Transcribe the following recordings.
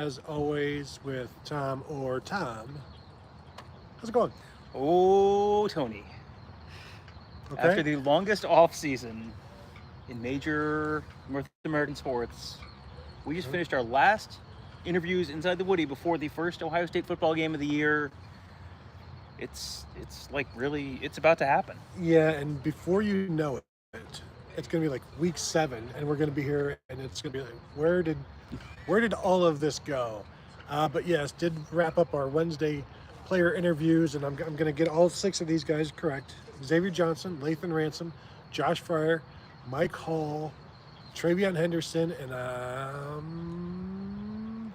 as always, with Tom or Tom. How's it going? Oh, Tony. After Okay. the longest off season in major North American sports, we just finished our last interviews inside the Woody before the first Ohio State football game of the year. It's like really it's about to happen. Yeah, and before you know it, it's gonna be like week 7, and we're gonna be here, and it's gonna be like, where did all of this go? But yes, did wrap up our Wednesday player interviews, and I'm gonna get all 6 of these guys correct: Xavier Johnson, Lathan Ransom, Josh Fryer, Mike Hall, Travion Henderson, and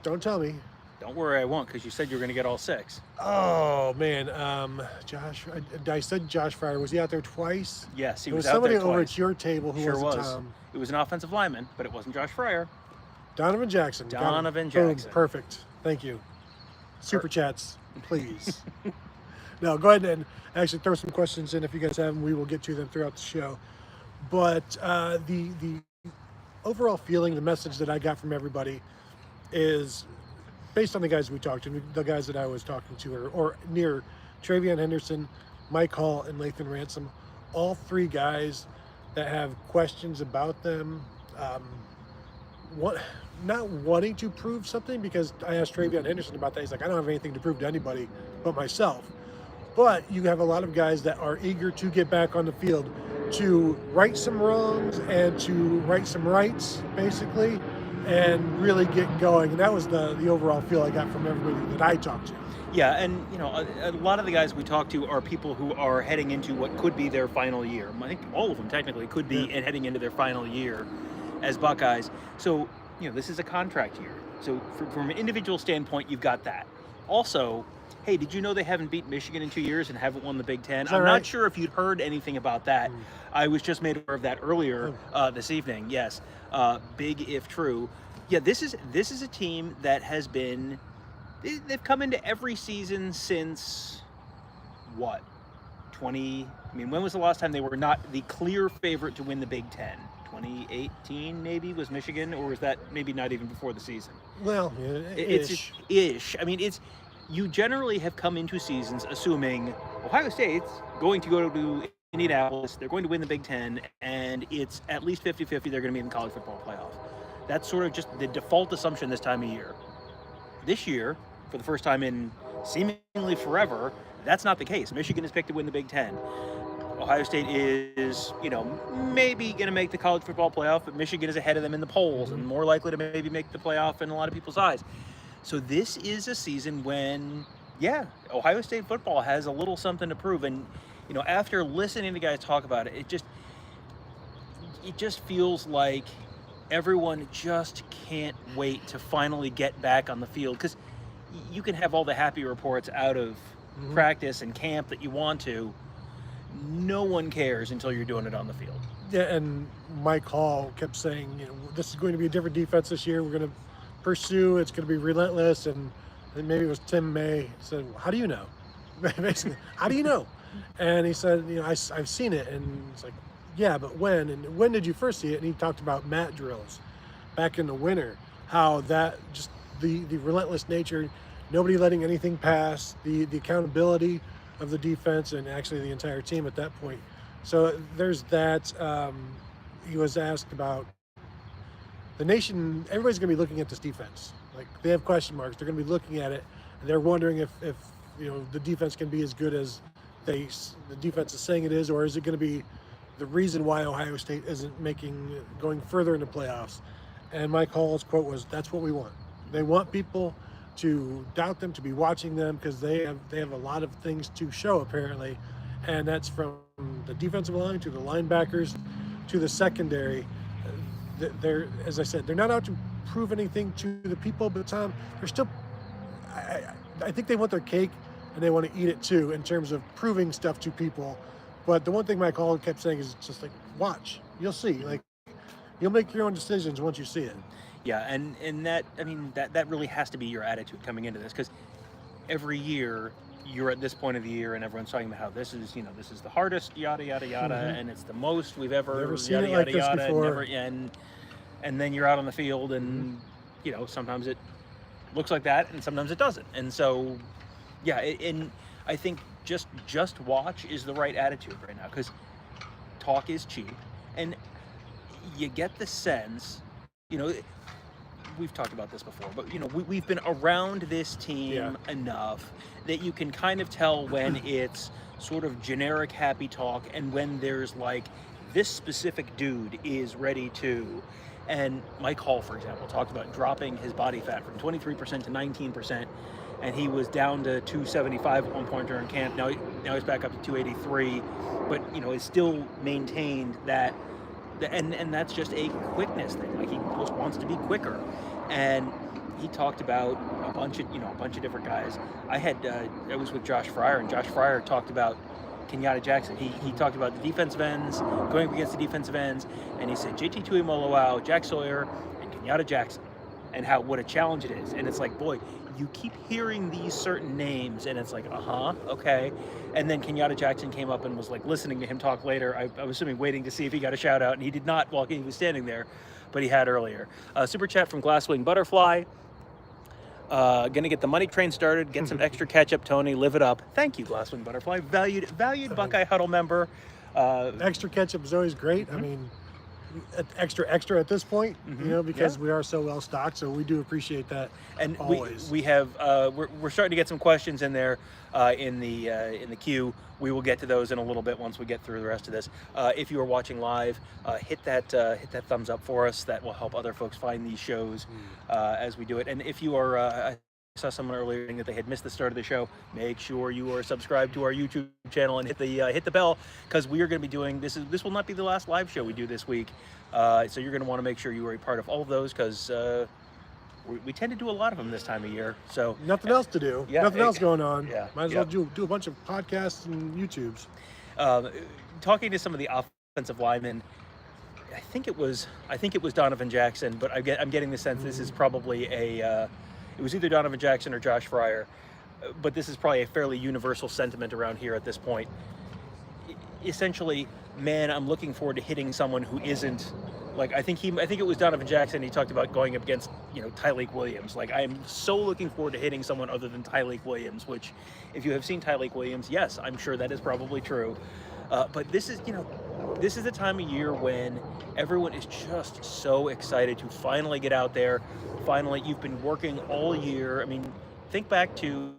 don't tell me. Don't worry, I won't, because you said you were going to get all 6. Oh man, Josh. I said Josh Fryer. Was he out there twice? Yes, he There was was out somebody there over twice. at your table who Sure wasn't was. Tom. It was an offensive lineman, but it wasn't Josh Fryer. Donovan Jackson. Got him. Donovan Boom, Jackson. perfect. Thank you. Super chats, please. No, go ahead and actually throw some questions in if you guys have them. We will get to them throughout the show. But the overall feeling, the message that I got from everybody is based on the guys we talked to, the guys that I was talking to, or near Travion Henderson, Mike Hall, and Lathan Ransom, all 3 guys that have questions about them. Not wanting to prove something, because I asked Travion Henderson about that. He's like, I don't have anything to prove to anybody but myself. But you have a lot of guys that are eager to get back on the field to right some wrongs and to right some rights, basically, and really get going. And that was the overall feel I got from everybody that I talked to. Yeah, and a lot of the guys we talk to are people who are heading into what could be their final year. I think all of them technically could be heading into their final year as Buckeyes. So, this is a contract year. So from an individual standpoint, you've got that. Also, hey, did you know they haven't beat Michigan in 2 years and haven't won the Big Ten? I'm right? not sure if you'd heard anything about that. I was just made aware of that earlier this evening. Yes, big if true. Yeah, this is a team that has been. They've come into every season since what? 20. I mean, when was the last time they were not the clear favorite to win the Big Ten? 2018 maybe was Michigan, or was that maybe not even before the season? Well, It's ish. I mean, you generally have come into seasons assuming Ohio State's going to go to Indianapolis, they're going to win the Big Ten, and it's at least 50-50 they're going to be in the college football playoff. That's sort of just the default assumption this time of year. This year, for the first time in seemingly forever, that's not the case. Michigan is picked to win the Big Ten. Ohio State is, maybe going to make the college football playoff, but Michigan is ahead of them in the polls and more likely to maybe make the playoff in a lot of people's eyes. So this is a season when, Ohio State football has a little something to prove. And, after listening to guys talk about it, it just feels like everyone just can't wait to finally get back on the field. Because you can have all the happy reports out of practice and camp that you want to. No one cares until you're doing it on the field. Yeah, and Mike Hall kept saying, this is going to be a different defense this year. We're going to pursue. It's going to be relentless. And maybe it was Tim May said, how do you know? Basically, how do you know? And he said, I've seen it. And it's like, yeah, but when? And when did you first see it? And he talked about mat drills back in the winter, how that just the relentless nature, nobody letting anything pass, the accountability of the defense and actually the entire team at that point. So there's that. He was asked about the nation. Everybody's going to be looking at this defense. Like, they have question marks. They're going to be looking at it, and they're wondering if the defense can be as good as the defense is saying it is, or is it going to be the reason why Ohio State isn't going further into playoffs. And Mike Hall's quote was, "That's what we want. They want people to doubt them, to be watching them, because they have a lot of things to show apparently, and that's from the defensive line to the linebackers to the secondary. They're, as I said, they're not out to prove anything to the people, but Tom, they're still. I think they want their cake and they want to eat it too in terms of proving stuff to people. But the one thing Mike Hall kept saying is just like, watch, you'll see. Like, you'll make your own decisions once you see it. Yeah, and that, I mean, that really has to be your attitude coming into this, because every year you're at this point of the year and everyone's talking about how this is the hardest, yada yada yada, and it's the most we've ever seen yada it like yada this yada, before. and then you're out on the field and sometimes it looks like that, and sometimes it doesn't. And so, yeah, and I think just watch is the right attitude right now, because talk is cheap, and you get the sense, you know, we've talked about this before, but you know, we've been around this team enough that you can kind of tell when it's sort of generic happy talk and when there's like, this specific dude is ready to. And Mike Hall, for example, talked about dropping his body fat from 23% to 19%, and he was down to 275 at one point during camp. Now he's back up to 283, but you know, is still maintained that. And that's just a quickness thing. Like, he just wants to be quicker. And he talked about a bunch of different guys. I was with Josh Fryer, and Josh Fryer talked about Kenyatta Jackson. He talked about the defensive ends, going up against the defensive ends, and he said JT Tuimoloau, Jack Sawyer, and Kenyatta Jackson, and what a challenge it is. And it's like, boy, you keep hearing these certain names, and it's like, okay. And then Kenyatta Jackson came up and was like listening to him talk later. I was assuming waiting to see if he got a shout out, and he did not while he was standing there, but he had earlier. Super chat from Glasswing Butterfly. Gonna get the money train started, get some extra ketchup, Tony, live it up. Thank you, Glasswing Butterfly. Valued Buckeye Huddle member. Extra ketchup is always great. I mean, extra at this point, you know, because we are so well stocked, so we do appreciate that. And always. we have we're starting to get some questions in there in the queue. We will get to those in a little bit once we get through the rest of this. If you are watching live, hit that thumbs up for us. That will help other folks find these shows as we do it. And if you are I saw someone earlier saying that they had missed the start of the show, make sure you are subscribed to our YouTube channel and hit the bell, because we are going to be doing this will not be the last live show we do this week. So you're going to want to make sure you are a part of all of those, because we tend to do a lot of them this time of year. So nothing else to do. Yeah, nothing else going on. Yeah, might as well do a bunch of podcasts and YouTubes. Talking to some of the offensive linemen, I think it was Donovan Jackson, but I'm getting the sense this is probably it was either Donovan Jackson or Josh Fryer, but this is probably a fairly universal sentiment around here at this point. Essentially, man, I'm looking forward to hitting someone who isn't, like, I think it was Donovan Jackson. He talked about going up against, Tyleik Williams. Like, I'm so looking forward to hitting someone other than Tyleik Williams, which, if you have seen Tyleik Williams, yes, I'm sure that is probably true. But this is the time of year when everyone is just so excited to finally get out there. Finally, you've been working all year. I mean, think back to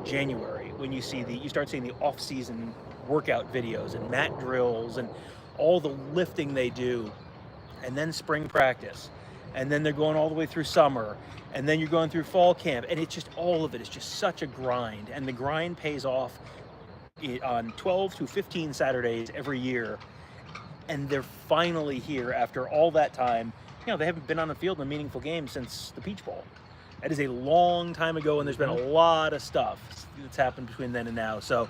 January when you start seeing the off-season workout videos and mat drills and all the lifting they do, and then spring practice, and then they're going all the way through summer, and then you're going through fall camp, and it's just, all of it is just such a grind, and the grind pays off on 12 to 15 Saturdays every year, and they're finally here after all that time. They haven't been on the field in a meaningful game since the Peach Bowl. That is a long time ago, and there's been a lot of stuff that's happened between then and now. So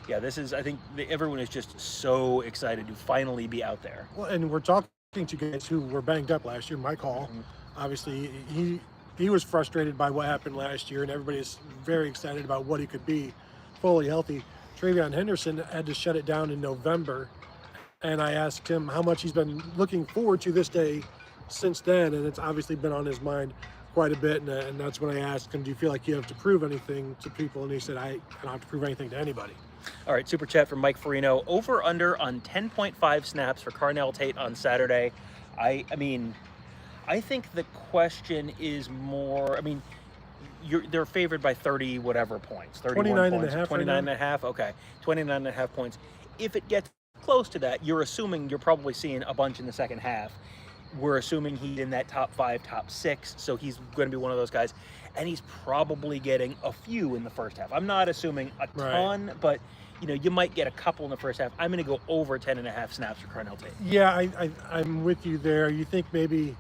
yeah, I think everyone is just so excited to finally be out there. Well, and we're talking to guys who were banged up last year. Mike Hall, obviously, he was frustrated by what happened last year, and everybody's very excited about what he could be fully healthy. Travion Henderson had to shut it down in November, and I asked him how much he's been looking forward to this day since then, and it's obviously been on his mind quite a bit, and that's when I asked him, do you feel like you have to prove anything to people? And he said, I don't have to prove anything to anybody. All right, super chat from Mike Farino. Over under on 10.5 snaps for Carnell Tate on Saturday. I think the question is more, they're favored by 30 whatever points, 31 29 points, and a half 29 and a half, okay, 29 and a half points. If it gets close to that, you're assuming you're probably seeing a bunch in the second half. We're assuming he's in that top 5, top 6, so he's going to be one of those guys, and he's probably getting a few in the first half. I'm not assuming a ton, but you might get a couple in the first half. I'm going to go over 10 and a half snaps for Carnell Tate. Yeah, I'm with you there. You think maybe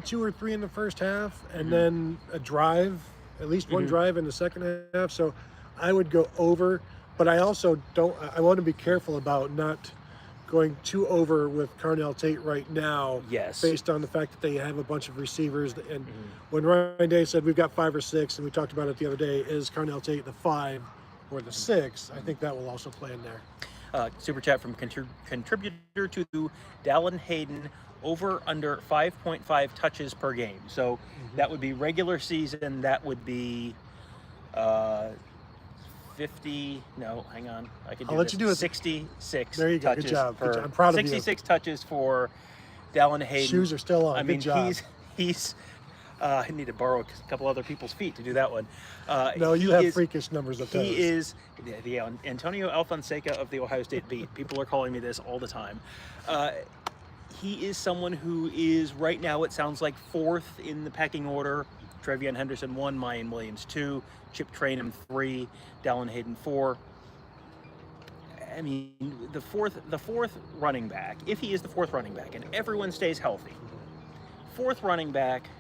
2 or 3 in the first half, and then a drive, at least one drive in the second half. So I would go over, but I also I want to be careful about not going too over with Carnell Tate right now. Yes. Based on the fact that they have a bunch of receivers. And when Ryan Day said we've got 5 or 6, and we talked about it the other day, is Carnell Tate the 5 or the 6? I think that will also play in there. Super chat from contributor to Dallin Hayden. over under 5.5 touches per game. So that would be regular season. That would be 50. No, hang on. I can do I'll let this. you do it. 66 There you go. touches Good job. per. Good job. I'm proud of you. 66 touches for Dallin Hayden. Shoes are still on. I Good mean, job. he's. I need to borrow a couple other people's feet to do that one. No, you have freakish numbers of toes. He is the Antonio Alfonseca of the Ohio State beat. People are calling me this all the time. He is someone who is right now, it sounds like, 4th in the pecking order. Trevion Henderson 1, Mayan Williams 2, Chip Trainum 3, Dallin Hayden 4. I mean, the fourth running back, if he is the 4th running back and everyone stays healthy, 4th running back,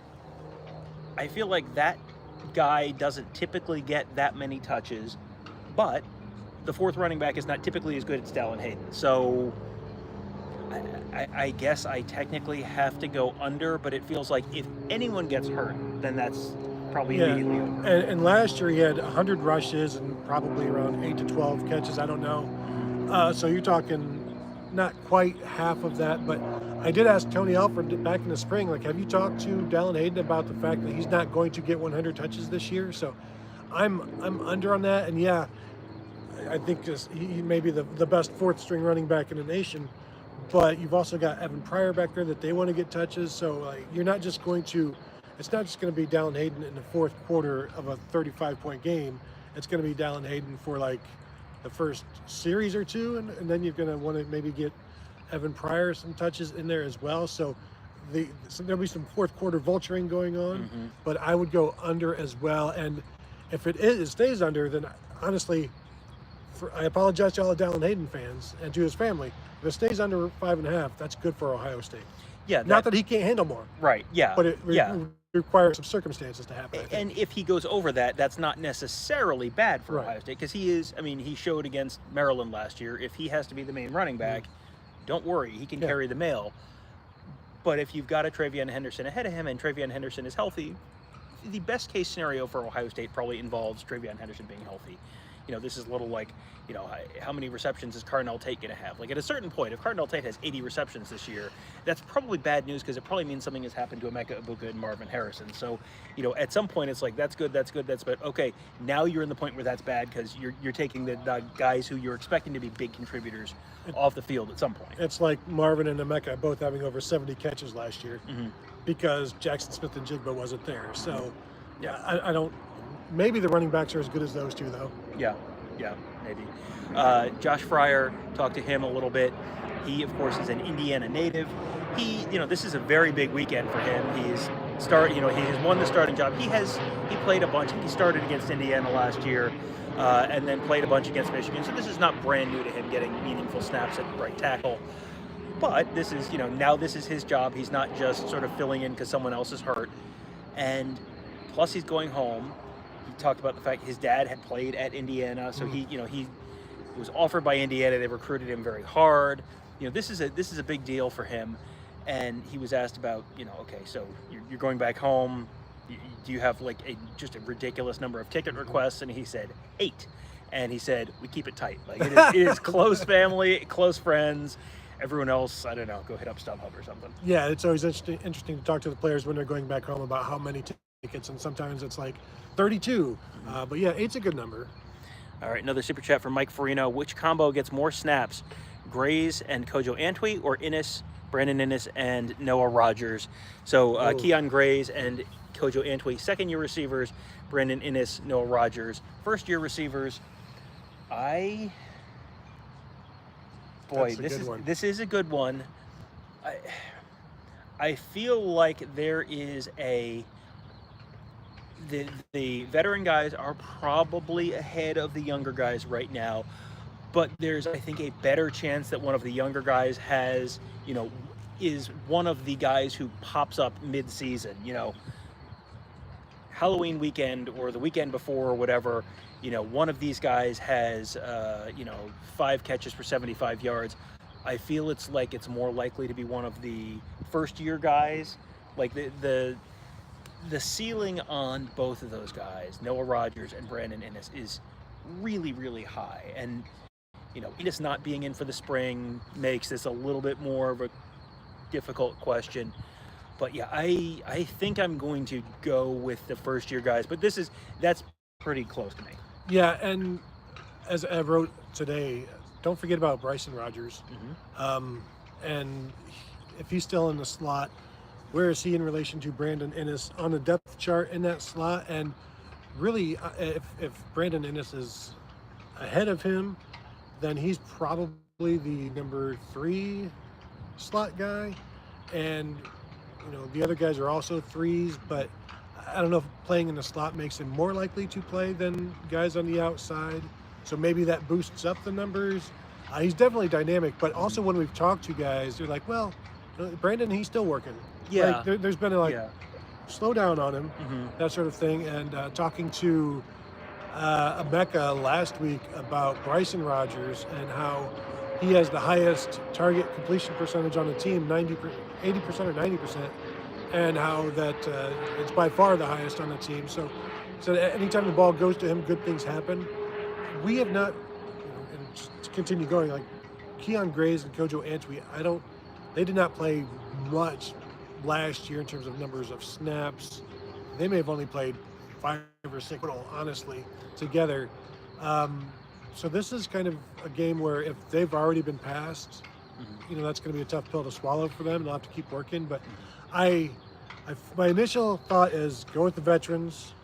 I feel like that guy doesn't typically get that many touches, but the 4th running back is not typically as good as Dallin Hayden. So I guess I technically have to go under, but it feels like if anyone gets hurt, then that's probably immediately over. And last year he had 100 rushes and probably around 8 to 12 catches. I don't know. So you're talking not quite half of that, but I did ask Tony Alford back in the spring, like, have you talked to Dallin Hayden about the fact that he's not going to get 100 touches this year? So I'm under on that, and yeah, I think he may be the best 4th string running back in the nation, but you've also got Evan Pryor back there that they want to get touches, so like, it's not just going to be Dallin Hayden in the 4th quarter of a 35-point game. It's going to be Dallin Hayden for like the first series or two, and then you're going to want to maybe get Evan Pryor some touches in there as well. So there'll be some 4th quarter vulturing going on, but I would go under as well. And if it stays under, then honestly, I apologize to all the Dallin Hayden fans and to his family. If it stays under 5.5, that's good for Ohio State. Yeah, not that he can't handle more. Right. Yeah. But it requires some circumstances to happen. And if he goes over that, that's not necessarily bad for Right. Ohio State, because he showed against Maryland last year. If he has to be the main running back, don't worry, he can carry the mail. But if you've got a Trevion Henderson ahead of him and Trevion Henderson is healthy, the best case scenario for Ohio State probably involves Trevion Henderson being healthy. This is a little like, how many receptions is Cardinal Tate going to have? Like, at a certain point, if Cardinal Tate has 80 receptions this year, that's probably bad news, because it probably means something has happened to Emeka Egbuka and Marvin Harrison. So, at some point it's like, that's good, that's bad. Okay, now you're in the point where that's bad, because you're taking the guys who you're expecting to be big contributors off the field at some point. It's like Marvin and Emeka both having over 70 catches last year because Jackson Smith and Jigba wasn't there. So, I don't. Maybe the running backs are as good as those two, though. Yeah, maybe. Josh Fryer, talked to him a little bit. He, of course, is an Indiana native. This is a very big weekend for him. He has won the starting job. He played a bunch. He started against Indiana last year, and then played a bunch against Michigan. So this is not brand new to him, getting meaningful snaps at right tackle. But this is, now this is his job. He's not just sort of filling in because someone else is hurt. And plus he's going home. He talked about the fact his dad had played at Indiana, so he was offered by Indiana. They recruited him very hard. This is a big deal for him. And he was asked about, okay, so you're going back home. Do you have like just a ridiculous number of ticket requests? And he said 8. And he said, we keep it tight. Like, it is close family, close friends. Everyone else, I don't know, go hit up StubHub or something. Yeah, it's always interesting to talk to the players when they're going back home about how many tickets, and sometimes it's like 32. But yeah, 8's a good number. All right, another super chat from Mike Farino. Which combo gets more snaps, Grays and Kojo Antwi, or Brandon Innes and Noah Rogers? So Keon Grays and Kojo Antwi, second-year receivers. Brandon Innes, Noah Rogers, first-year receivers. This is a good one. I feel like there is the veteran guys are probably ahead of the younger guys right now, but there's, I think, a better chance that one of the younger guys is one of the guys who pops up mid-season, Halloween weekend or the weekend before or whatever. One of these guys has 5 catches for 75 yards. I feel it's more likely to be one of the first year guys. Like the ceiling on both of those guys, Noah Rogers and Brandon Innes, is really, really high. And Innes not being in for the spring makes this a little bit more of a difficult question. But yeah, I think I'm going to go with the first year guys. But that's pretty close to me. Yeah, and as I wrote today, don't forget about Bryson Rogers. And if he's still in the slot, where is he in relation to Brandon Inniss on the depth chart in that slot? And really, if Brandon Inniss is ahead of him, then he's probably the number 3 slot guy. And the other guys are also 3s, but I don't know if playing in the slot makes him more likely to play than guys on the outside. So maybe that boosts up the numbers. He's definitely dynamic, but also when we've talked to guys, they're like, well, Brandon, he's still working. Yeah. Like, there's been a slow down on him, that sort of thing. And talking to Emeka last week about Bryson Rogers and how he has the highest target completion percentage on the team, 80% or 90%, and how that it's by far the highest on the team. So anytime the ball goes to him, good things happen. We have not, and just to continue going, like Keon Grays and Kojo Antwi, they did not play much last year in terms of numbers of snaps. They may have only played 5 or 6 total, honestly, together. So this is kind of a game where if they've already been passed, that's going to be a tough pill to swallow for them. They'll have to keep working. But my initial thought is go with the veterans,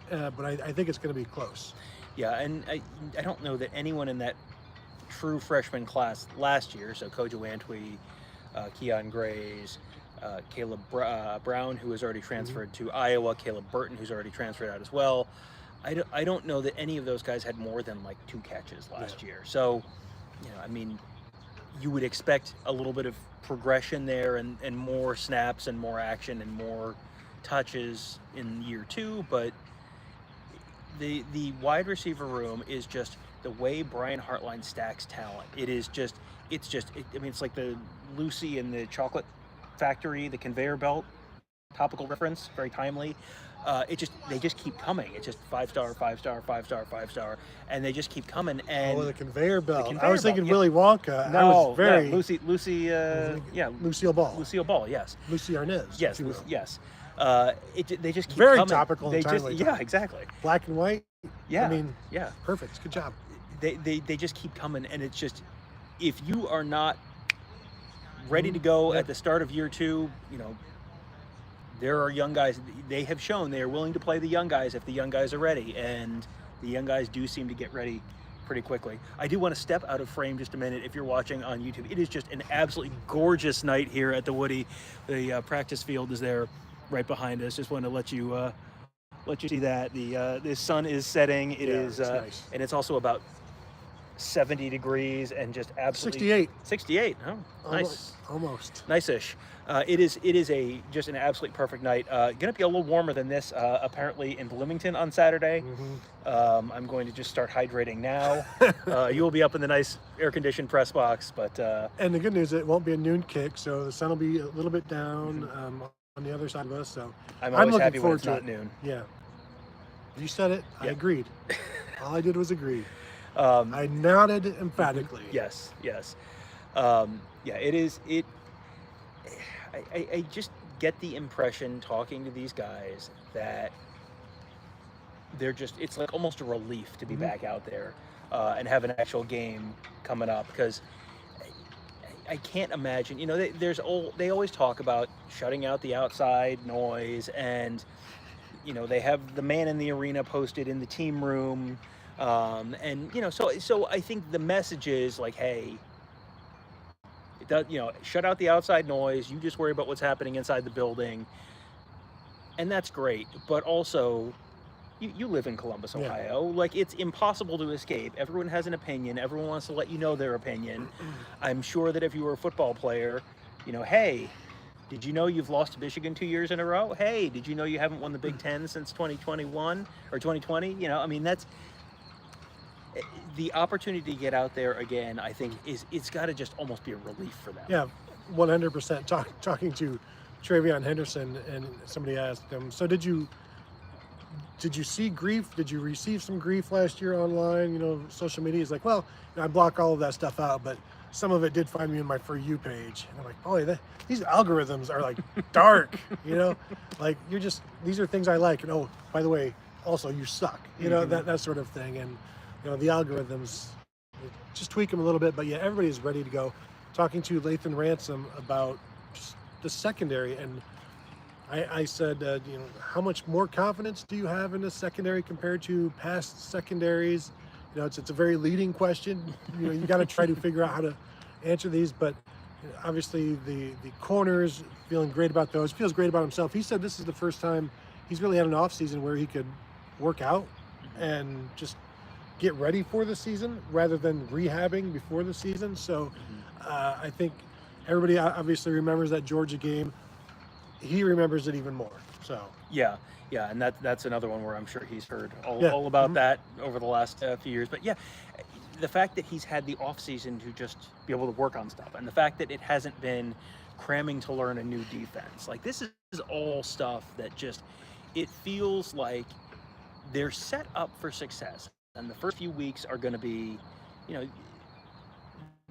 but I think it's going to be close. Yeah, and I don't know that anyone in that true freshman class last year, so Kojo Antwi, Keon Grays, Caleb Brown, who has already transferred to Iowa, Caleb Burton, who's already transferred out as well. I don't know that any of those guys had more than like 2 catches last year. So, you would expect a little bit of progression there and more snaps and more action and more touches in year 2, but the wide receiver room is just the way Brian Hartline stacks talent. It's like the Lucy and the Chocolate Factory, the conveyor belt, topical reference, very timely. They just keep coming. It's just 5-star, 5-star, 5-star, 5-star, and they just keep coming. And the conveyor belt. I was thinking Willy Wonka. No, I was very Lucy. Lucille Ball. Lucille Ball. Yes. Lucy Arnaz. Yes. Yes. They just keep very coming. Topical. They and timely. yeah, exactly. Black and white. Yeah. Yeah. Perfect. Good job. They just keep coming, and it's just, if you are not ready to go at the start of year 2, there are young guys. They have shown they are willing to play the young guys if the young guys are ready, and the young guys do seem to get ready pretty quickly. I do want to step out of frame just a minute. If you're watching on YouTube, it is just an absolutely gorgeous night here at the Woody. The practice field is there right behind us. Just want to let you see that the sun is setting. It is nice. And it's also about 70 degrees and just absolutely 68. Oh, nice. Almost. Nice-ish. It is just an absolutely perfect night. Gonna be a little warmer than this apparently in Bloomington on Saturday. I'm going to just start hydrating now. You will be up in the nice air-conditioned press box, but and the good news is it won't be a noon kick, so the sun will be a little bit down on the other side of us. So I'm always looking happy when forward it's to not it. noon. Yeah. You said it. Yeah. I agreed. All I did was agree. I nodded emphatically. Yes. It is. I just get the impression talking to these guys that it's like almost a relief to be back out there and have an actual game coming up, because I can't imagine, they always talk about shutting out the outside noise, and they have the man in the arena posted in the team room. So I think the message is like, hey, shut out the outside noise. You just worry about what's happening inside the building. And that's great. But also, you live in Columbus, Ohio. Like, it's impossible to escape. Everyone has an opinion. Everyone wants to let you know their opinion. I'm sure that if you were a football player, hey, did you know you've lost to Michigan 2 years in a row? Hey, did you know you haven't won the Big Ten since 2021 or 2020? That's the opportunity to get out there again. I think it's got to just almost be a relief for them. Yeah, 100%. Talking to Travion Henderson, and somebody asked him, so did you see grief? Did you receive some grief last year online? Social media is like, well, I block all of that stuff out, but some of it did find me in my For You page. And I'm like, boy, these algorithms are like dark, like these are things I like. And oh, by the way, also you suck, that sort of thing. And, the algorithms, just tweak them a little bit. But yeah, everybody's ready to go. Talking to Lathan Ransom about just the secondary. And I said, how much more confidence do you have in the secondary compared to past secondaries? It's a very leading question. You got to try to figure out how to answer these. But obviously, the corners, feeling great about those. Feels great about himself. He said this is the first time he's really had an off season where he could work out and just get ready for the season rather than rehabbing before the season. So I think everybody obviously remembers that Georgia game. He remembers it even more. So yeah, and that's another one where I'm sure he's heard all about that over the last few years. But yeah, the fact that he's had the off season to just be able to work on stuff, and the fact that it hasn't been cramming to learn a new defense, like this is all stuff that just, it feels like they're set up for success, and the first few weeks are going to be,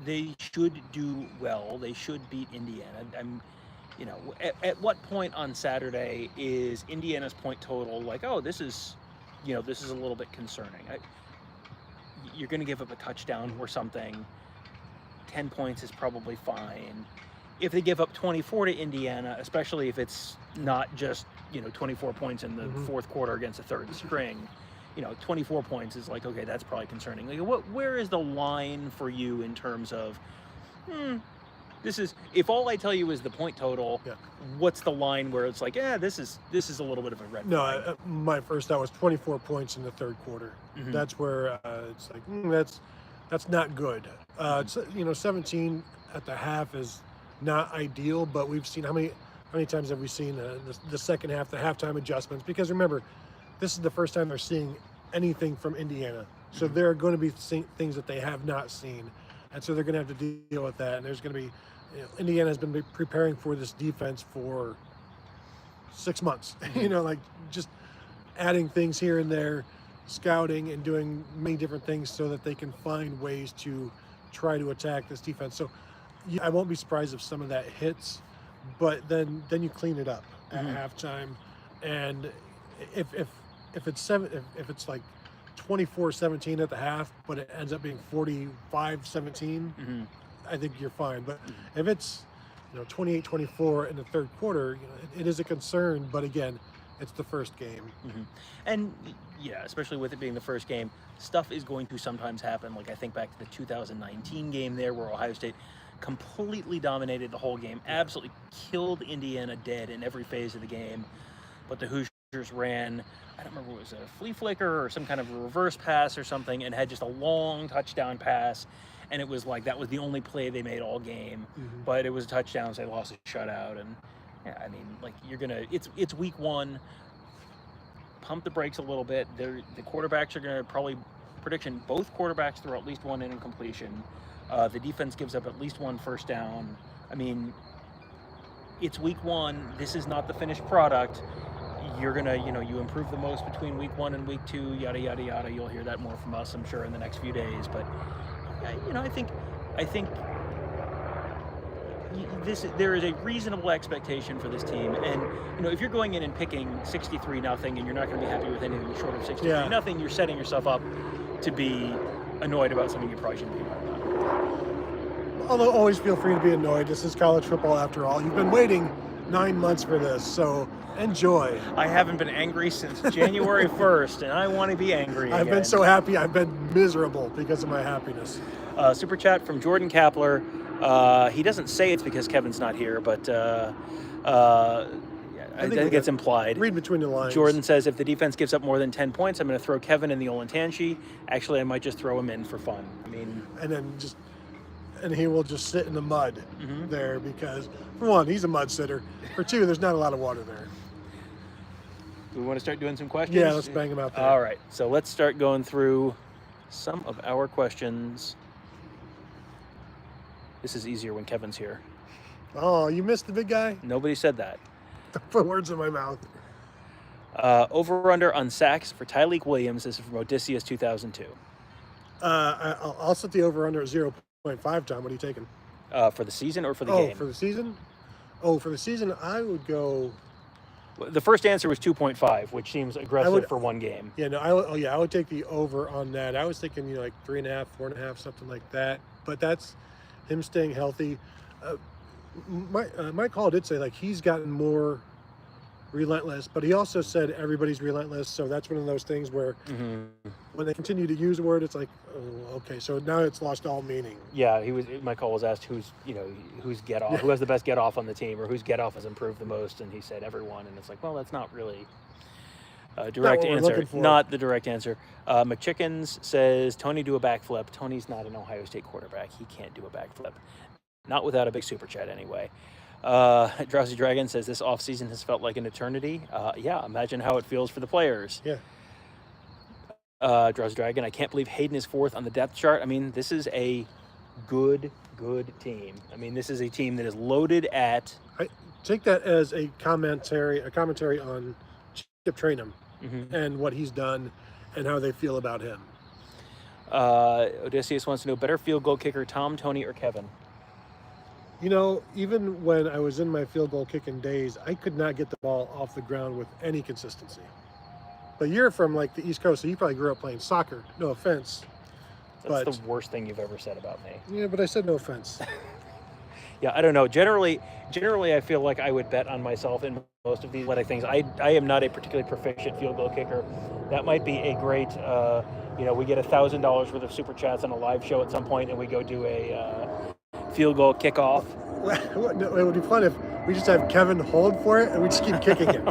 they should do well. They should beat Indiana. At what point on Saturday is Indiana's point total like, oh, this is a little bit concerning? You're going to give up a touchdown or something. 10 points is probably fine. If they give up 24 to Indiana, especially if it's not just 24 points in the fourth quarter against a third string, 24 points is like, okay, that's probably concerning. Like, where is the line for you in terms of, this is, if all I tell you is the point total, what's the line where it's like, this is a little bit of a red flag? No, my first thought was 24 points in the third quarter. That's where it's like, that's not good. It's, 17 at the half is not ideal, but we've seen how many times have we seen the second half, the halftime adjustments? Because remember, this is the first time they're seeing anything from Indiana, so there are going to be things that they have not seen, and so they're going to have to deal with that. And there's going to be, Indiana has been preparing for this defense for 6 months. Like just adding things here and there, scouting and doing many different things so that they can find ways to try to attack this defense. So I won't be surprised if some of that hits, but then you clean it up at halftime. And if it's like 24-17 at the half, but it ends up being 45-17, I think you're fine. But if it's 28-24 in the third quarter, it is a concern. But again, it's the first game. And yeah, especially with it being the first game, stuff is going to sometimes happen. Like I think back to the 2019 game there where Ohio State completely dominated the whole game, absolutely killed Indiana dead in every phase of the game. But the Hoosiers ran, I don't remember, it was a flea flicker or some kind of a reverse pass or something, and had just a long touchdown pass. And it was like, that was the only play they made all game, but it was a touchdown, so they lost a shutout. And yeah, I mean, like it's week one, pump the brakes a little bit. The quarterbacks are going to probably, prediction, both quarterbacks throw at least one incompletion. The defense gives up at least one first down. I mean, it's week one. This is not the finished product. You're going to, you improve the most between week one and week two, yada, yada, yada. You'll hear that more from us, I'm sure, in the next few days. But, I think there is a reasonable expectation for this team. And, if you're going in and picking 63-0 and you're not going to be happy with anything short of 63-0, you're setting yourself up to be annoyed about something you probably shouldn't be annoyed about. Although always feel free to be annoyed. This is college football after all. You've been waiting 9 months for this, so enjoy. I haven't been angry since January 1st, and I want to be angry again. I've been so happy. I've been miserable because of my happiness. Super chat from Jordan Kapler. He doesn't say it's because Kevin's not here, but I think it's implied. Read between the lines. Jordan says, if the defense gives up more than 10 points, I'm going to throw Kevin in the Olentangy. Actually, I might just throw him in for fun. I mean, and he will just sit in the mud there because, for one, he's a mud sitter. For two, there's not a lot of water there. Do we want to start doing some questions? Yeah, let's bang them out there. All right, so let's start going through some of our questions. This is easier when Kevin's here. Oh, you missed the big guy? Nobody said that. Put words in my mouth. Over-under on sacks for Tyleik Williams. This is from Odysseus 2002. I'll set the over-under at 2.5, Tom. What are you taking? For the season or for the Oh, game? for the season? Oh, for the season, I would go. The first answer was 2.5, which seems aggressive for one game. Yeah, no, I would take the over on that. I was thinking, like 3.5, 4.5, something like that. But that's him staying healthy. Mike Hall did say like he's gotten more relentless, but he also said everybody's relentless. So that's one of those things where when they continue to use a word, it's like, oh, okay, so now it's lost all meaning. Yeah, Mike Hall was asked who's get off, who has the best get off on the team, or whose get off has improved the most, and he said everyone, and it's like, well, that's not really a direct answer. Not the direct answer. McChickens says Tony do a backflip. Tony's not an Ohio State quarterback. He can't do a backflip. Not without a big super chat anyway. Drowsy Dragon says this offseason has felt like an eternity. Yeah, imagine how it feels for the players. Yeah. Drowsy Dragon, I can't believe Hayden is 4th on the depth chart. I mean, this is a good team. I mean, this is a team that is loaded at... I take that as a commentary on Chip Trainum and what he's done and how they feel about him. Odysseus wants to know, better field goal kicker, Tom, Tony, or Kevin? Even when I was in my field goal kicking days, I could not get the ball off the ground with any consistency. But you're from like the East Coast, so you probably grew up playing soccer. No offense. That's the worst thing you've ever said about me. Yeah, but I said no offense. Yeah, I don't know. Generally, I feel like I would bet on myself in most of these athletic things. I am not a particularly proficient field goal kicker. That might be a great, we get $1,000 worth of super chats on a live show at some point, and we go do a field goal kickoff. No, it would be fun if we just have Kevin hold for it and we just keep kicking it.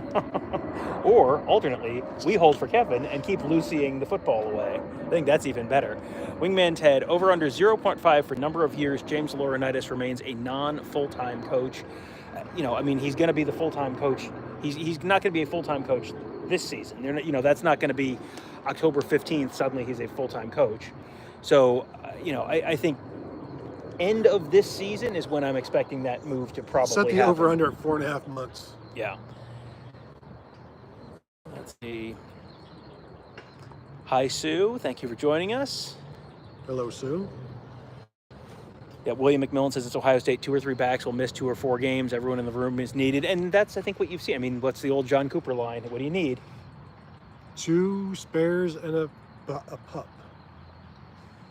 Or, alternately, we hold for Kevin and keep Lucying the football away. I think that's even better. Wingman Ted, over under 0.5 for number of years, James Laurinaitis remains a non-full-time coach. He's going to be the full-time coach. He's not going to be a full-time coach this season. That's not going to be October 15th, suddenly he's a full-time coach. So, I think end of this season is when I'm expecting that move to probably set the happen. over-under at 4.5 months. Yeah. Let's see. Hi, Sue. Thank you for joining us. Hello, Sue. Yeah, William McMillan says it's Ohio State. 2 or 3 backs will miss 2 or 4 games. Everyone in the room is needed. And that's, I think, what you've seen. I mean, what's the old John Cooper line? What do you need? 2 spares and a pup.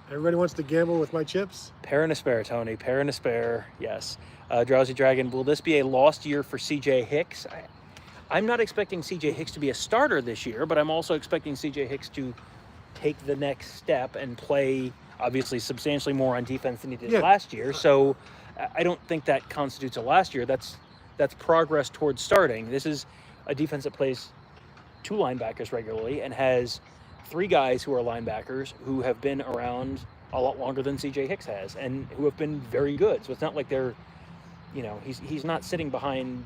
Everybody wants to gamble with my chips? Pair and a spare, Tony. Pair and a spare, yes. Drowsy Dragon, will this be a lost year for C.J. Hicks? I'm not expecting C.J. Hicks to be a starter this year, but I'm also expecting C.J. Hicks to take the next step and play, obviously, substantially more on defense than he did last year. So I don't think that constitutes a last year. That's progress towards starting. This is a defense that plays 2 linebackers regularly and has 3 guys who are linebackers who have been around a lot longer than C.J. Hicks has and who have been very good. So it's not like they're, he's not sitting behind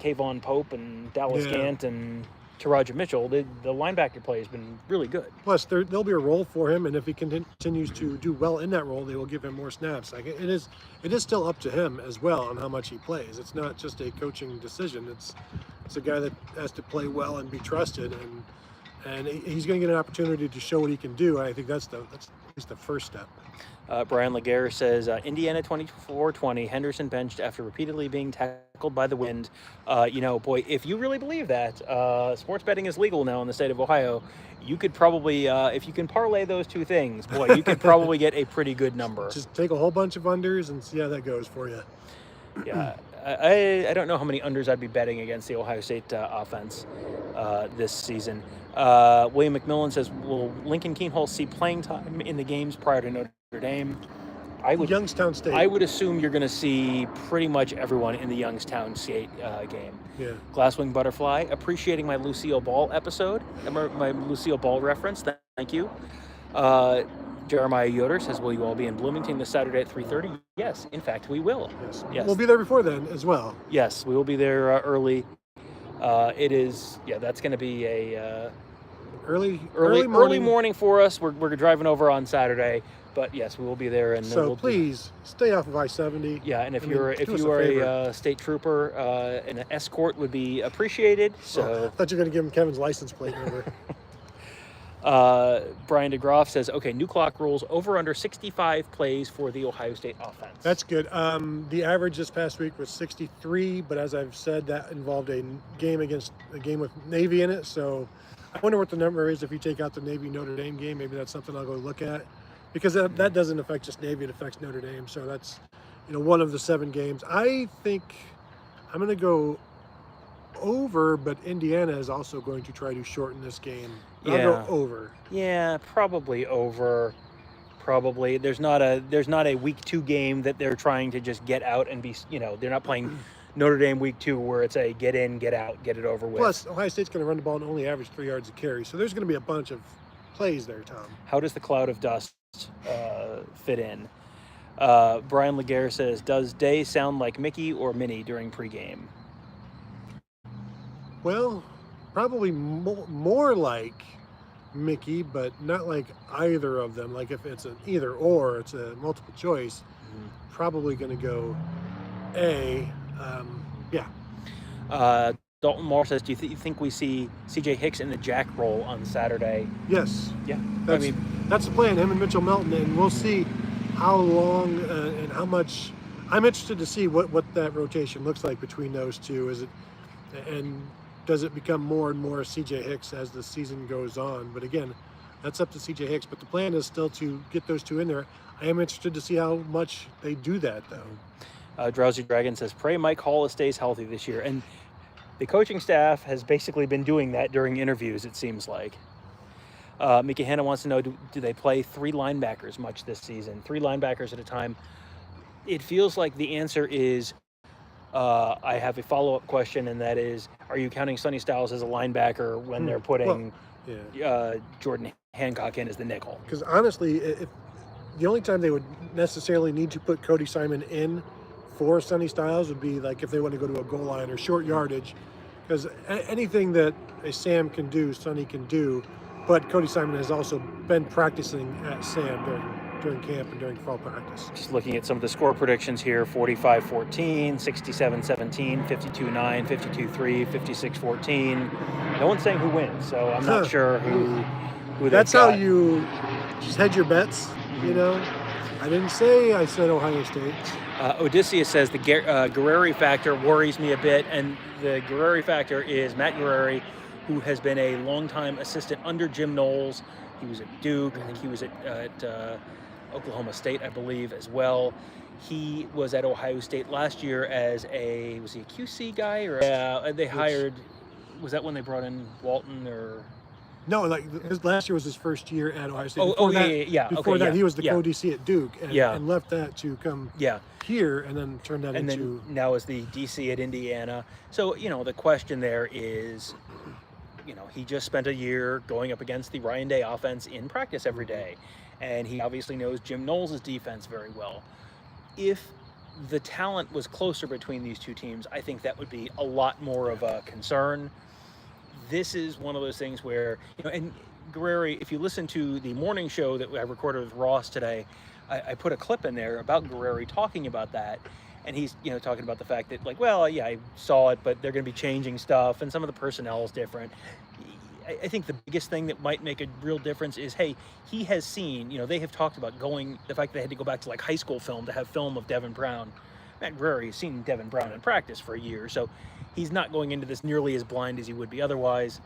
Kayvon Pope and Dallas Gant and Taraja Mitchell. The linebacker play has been really good. Plus, there'll be a role for him, and if he continues to do well in that role, they will give him more snaps. Like it is still up to him as well on how much he plays. It's not just a coaching decision. It's a guy that has to play well and be trusted, and he's going to get an opportunity to show what he can do. And I think that's at least the first step. Brian Laguerre says, Indiana 24-20, Henderson benched after repeatedly being tackled by the wind. Boy, if you really believe that, sports betting is legal now in the state of Ohio. You could probably, if you can parlay those 2 things, boy, you could probably get a pretty good number. Just take a whole bunch of unders and see how that goes for you. Yeah, I don't know how many unders I'd be betting against the Ohio State offense this season. William McMillan says, will Lincoln Keenhall see playing time in the games prior to Notre Dame? Youngstown State. I would assume you're going to see pretty much everyone in the Youngstown State game. Yeah. Glasswing Butterfly, appreciating my Lucille Ball episode, my Lucille Ball reference. Thank you. Jeremiah Yoder says, will you all be in Bloomington this Saturday at 3:30? Yes, in fact, we will. Yes. We'll be there before then as well. Yes, we will be there early. That's going to be a early morning for us. We're driving over on Saturday, but yes, we will be there. And so please stay off of I-70. Yeah, and if you are a state trooper, an escort would be appreciated. So I thought you were going to give him Kevin's license plate number. Brian DeGroff says, okay, new clock rules, over under 65 plays for the Ohio State offense. That's good. The average this past week was 63, but as I've said, that involved a game with Navy in it. So I wonder what the number is if you take out the Navy Notre Dame game. Maybe that's something I'll go look at, because that doesn't affect just Navy; it affects Notre Dame. So that's one of the 7 games. I think I'm going to go over, but Indiana is also going to try to shorten this game. I'll go over. Yeah, probably over. Probably there's not a week 2 game that they're trying to just get out and be. They're not playing Notre Dame week 2 where it's a get in, get out, get it over with. Plus, Ohio State's going to run the ball and only average 3 yards a carry, so there's going to be a bunch of plays there, Tom. How does the cloud of dust fit in? Brian Laguerre says, does Day sound like Mickey or Minnie during pregame? Well, probably more like Mickey, but not like either of them. Like if it's an either or, it's a multiple choice. Probably going to go A. Dalton Moore says, do you think we see C.J. Hicks in the jack role on Saturday? Yes. Yeah. That's the plan, him and Mitchell Melton, and we'll see how long and how much. I'm interested to see what that rotation looks like between those two. Does it become more and more C.J. Hicks as the season goes on? But again, that's up to C.J. Hicks. But the plan is still to get those two in there. I am interested to see how much they do that, though. Drowsy Dragon says, pray Mike Hall stays healthy this year. And the coaching staff has basically been doing that during interviews, it seems like. Mickey Hanna wants to know, do they play 3 linebackers much this season? 3 linebackers at a time. It feels like the answer is, I have a follow-up question, and that is, are you counting Sonny Styles as a linebacker when they're putting Jordan Hancock in as the nickel? Because honestly, if the only time they would necessarily need to put Cody Simon in for Sonny Styles would be like if they want to go to a goal line or short yardage, because anything that a Sam can do, Sonny can do. But Cody Simon has also been practicing at Sam during camp and during fall practice. Just looking at some of the score predictions here, 45-14, 67-17, 52-9, 52-3, 56-14. No one's saying who wins, so I'm not sure who That's how you just hedge your bets, I didn't say I said Ohio State. Odysseus says the Guerreri factor worries me a bit, and the Guerreri factor is Matt Guerreri, who has been a longtime assistant under Jim Knowles. He was at Duke. I think he was at Oklahoma State, I believe, as well. He was at Ohio State last year as was he a QC guy? Or they hired, was that when they brought in Walton or? No, last year was his first year at Ohio State. Before that, he was the co-DC at Duke and left that to come here and then turned that into... And then now is the DC at Indiana. So, the question there is, he just spent a year going up against the Ryan Day offense in practice every day. And he obviously knows Jim Knowles' defense very well. If the talent was closer between these two teams, I think that would be a lot more of a concern. This is one of those things where, and Guerreri, if you listen to the morning show that I recorded with Ross today, I put a clip in there about Guerreri talking about that. And he's, talking about the fact that, I saw it, but they're going to be changing stuff, and some of the personnel is different. I think the biggest thing that might make a real difference is, hey, he has seen, they have talked about the fact they had to go back to high school film to have film of Devin Brown. Matt Guerreri has seen Devin Brown in practice for a year, so he's not going into this nearly as blind as he would be otherwise.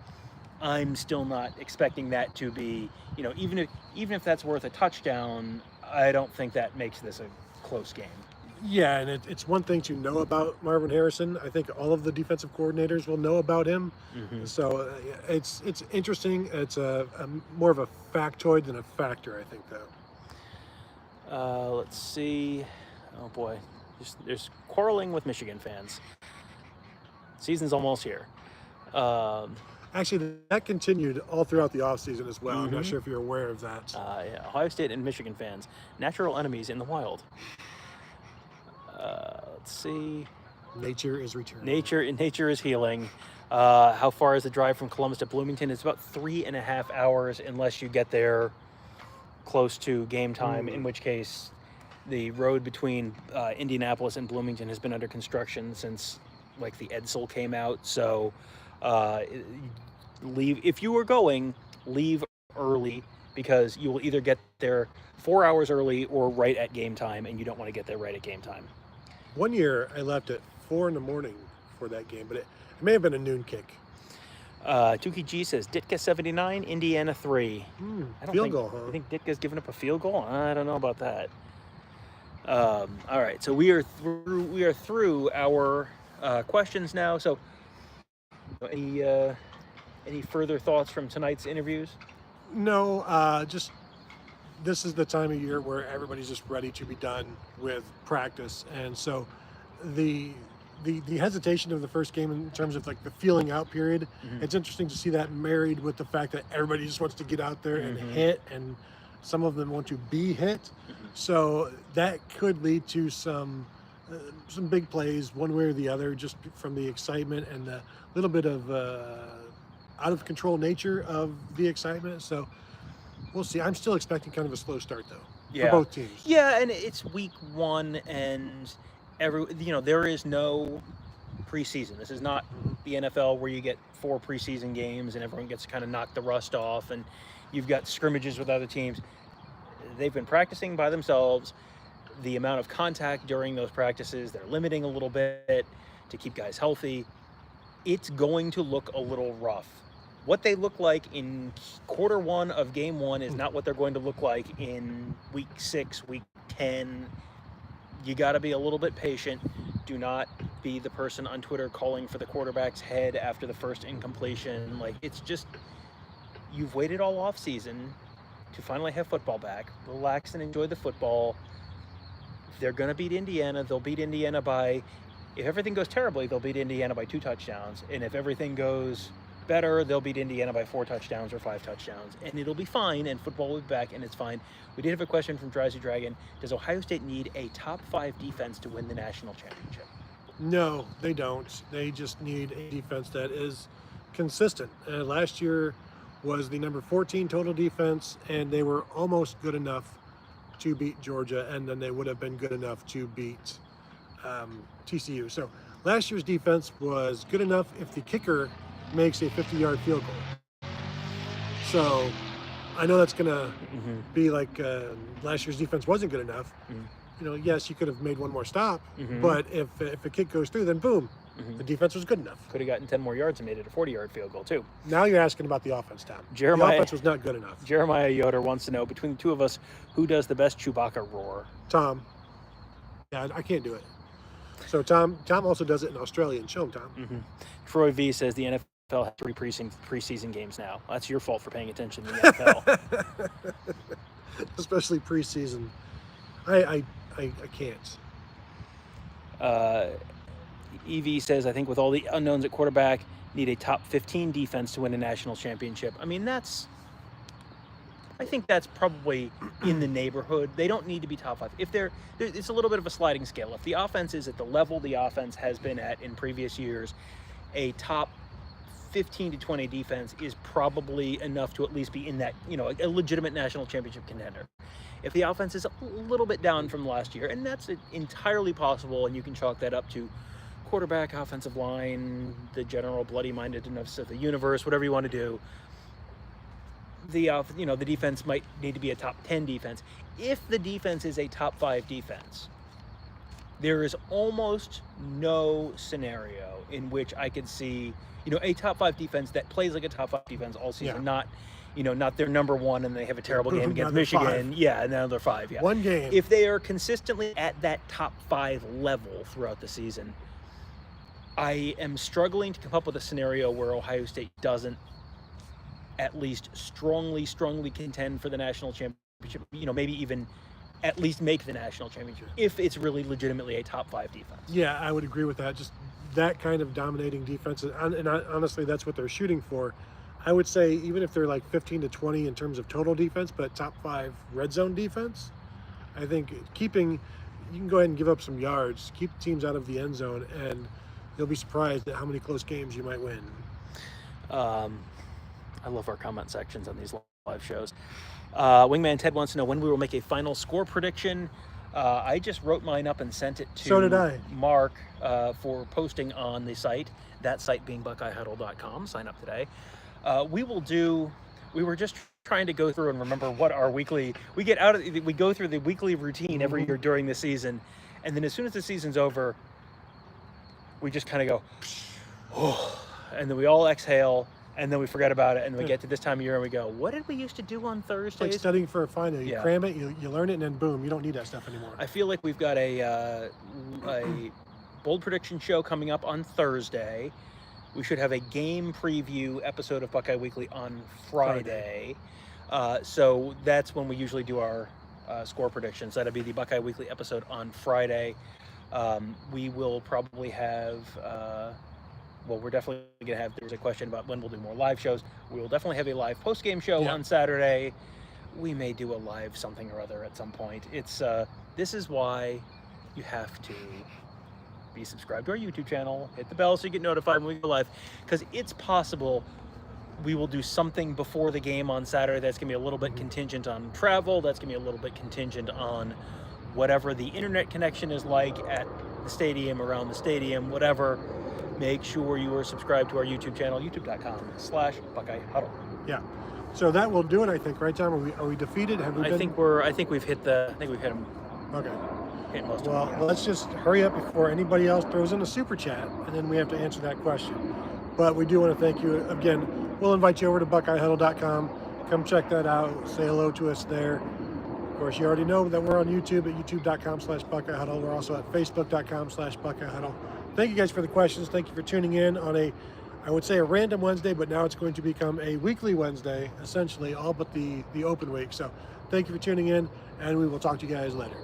I'm still not expecting that to be, even if that's worth a touchdown, I don't think that makes this a close game. Yeah, and it's one thing to know about Marvin Harrison. I think all of the defensive coordinators will know about him. Mm-hmm. So it's interesting. It's a more of a factoid than a factor, I think, though. Let's see. Oh, boy. There's quarreling with Michigan fans. Season's almost here. Actually, that continued all throughout the offseason as well. Mm-hmm. I'm not sure if you're aware of that. Ohio State and Michigan fans, natural enemies in the wild. Let's see. Nature is returning. Nature is healing. How far is the drive from Columbus to Bloomington? It's about 3.5 hours unless you get there close to game time, in which case the road between Indianapolis and Bloomington has been under construction since the Edsel came out. So if you were going, leave early, because you will either get there 4 hours early or right at game time, and you don't want to get there right at game time. One year I left at 4 a.m. for that game, but it may have been a noon kick. Tukey G says Ditka 79, Indiana 3. Field goal, huh? I think Ditka's given up a field goal. I don't know about that. All right, so we are through our questions now. So, any further thoughts from tonight's interviews? No, just this is the time of year where everybody's just ready to be done with practice, and so the hesitation of the first game in terms of like the feeling out period, it's interesting to see that married with the fact that everybody just wants to get out there and hit, and some of them want to be hit. So that could lead to some big plays one way or the other, just from the excitement and the little bit of out of control nature of the excitement. So we'll see. I'm still expecting kind of a slow start though, for both teams. Yeah, and it's week 1, and there is no preseason. This is not the NFL where you get 4 preseason games and everyone gets to kind of knock the rust off, and you've got scrimmages with other teams. They've been practicing by themselves. The amount of contact during those practices, they're limiting a little bit to keep guys healthy. It's going to look a little rough. What they look like in quarter 1 of game 1 is not what they're going to look like in week 6, week 10. You got to be a little bit patient. Do not be the person on Twitter calling for the quarterback's head after the first incompletion. Like, it's just, you've waited all off season to finally have football back. Relax and enjoy the football. They're going to beat Indiana. They'll beat Indiana by, if everything goes terribly, they'll beat Indiana by 2 touchdowns. And if everything goes better, they'll beat Indiana by 4 touchdowns or 5 touchdowns. And it'll be fine, and football will be back, and it's fine. We did have a question from Drowsy Dragon. Does Ohio State need a top 5 defense to win the national championship? No, they don't. They just need a defense that is consistent. Last year was the number 14 total defense, and they were almost good enough to beat Georgia, and then they would have been good enough to beat TCU. So last year's defense was good enough if the kicker makes a 50-yard field goal. So I know that's going to be like last year's defense wasn't good enough. Yes, you could have made one more stop, but if a kick goes through, then boom, the defense was good enough. Could have gotten 10 more yards and made it a 40-yard field goal too. Now you're asking about the offense, Tom. The offense was not good enough. Jeremiah Yoder wants to know, between the two of us, who does the best Chewbacca roar? Tom. Yeah, I can't do it. So Tom also does it in Australian. Show him, Tom. Troy V says the NFL has 3 preseason games now. That's your fault for paying attention to the NFL. Especially preseason. I can't. EV says, I think with all the unknowns at quarterback, need a top 15 defense to win a national championship. I mean, I think that's probably in the neighborhood. They don't need to be top 5. It's a little bit of a sliding scale. If the offense is at the level the offense has been at in previous years, a top 15 to 20 defense is probably enough to at least be in that, a legitimate national championship contender. If the offense is a little bit down from last year, and that's entirely possible, and you can chalk that up to quarterback, offensive line, the general bloody-mindedness of the universe, whatever you want to do, the defense might need to be a top 10 defense. If the defense is a top 5 defense, there is almost no scenario in which I could see, a top 5 defense that plays like a top 5 defense all season, not their number 1 and they have a terrible game against Michigan. 5. Yeah, and now they're 5. Yeah. One game. If they are consistently at that top 5 level throughout the season, I am struggling to come up with a scenario where Ohio State doesn't at least strongly contend for the national championship, maybe even at least make the national championship if it's really legitimately a top 5 defense. Yeah, I would agree with that. Just that kind of dominating defense, and honestly, that's what they're shooting for. I would say even if they're like 15 to 20 in terms of total defense, but top 5 red zone defense, I think you can go ahead and give up some yards, keep teams out of the end zone, and you'll be surprised at how many close games you might win. I love our comment sections on these live shows. Wingman Ted wants to know when we will make a final score prediction. I just wrote mine up and sent it to So did I. Mark for posting on the site, that site being BuckeyeHuddle.com. Sign up today. We're we were just trying to go through and remember what our weekly, we go through the weekly routine every year during the season. And then as soon as the season's over, we just kind of go, oh, and then we all exhale, and then we forget about it, and then we get to this time of year and we go, what did we used to do on Thursdays? It's like studying for a final. You cram it, you learn it, and then boom, you don't need that stuff anymore. I feel like we've got a bold prediction show coming up on Thursday. We should have a game preview episode of Buckeye Weekly on Friday. So that's when we usually do our score predictions. That'll be the Buckeye Weekly episode on Friday. We will probably have, we're definitely going to have, there was a question about when we'll do more live shows. We will definitely have a live post-game show on Saturday. We may do a live something or other at some point. It's this is why you have to be subscribed to our YouTube channel, hit the bell so you get notified when we go live, because it's possible we will do something before the game on Saturday that's going to be a little bit contingent on travel, that's going to be a little bit contingent on whatever the internet connection is like at the stadium, around the stadium, whatever. Make sure you are subscribed to our YouTube channel, youtube.com/Buckeye Huddle. Yeah. So that will do it, I think, right, Tom? Are we defeated? Have we been? I think we've hit them. Okay. Hit most well, of them. let's just hurry up before anybody else throws in a super chat, and then we have to answer that question. But we do want to thank you again. We'll invite you over to BuckeyeHuddle.com. Come check that out. Say hello to us there. Of course, you already know that we're on YouTube at youtube.com/Buckeye Huddle. We're also at facebook.com/Buckeye Huddle. Thank you guys for the questions. Thank you for tuning in on I would say a random Wednesday, but now it's going to become a weekly Wednesday, essentially, all but the open week. So thank you for tuning in, and we will talk to you guys later.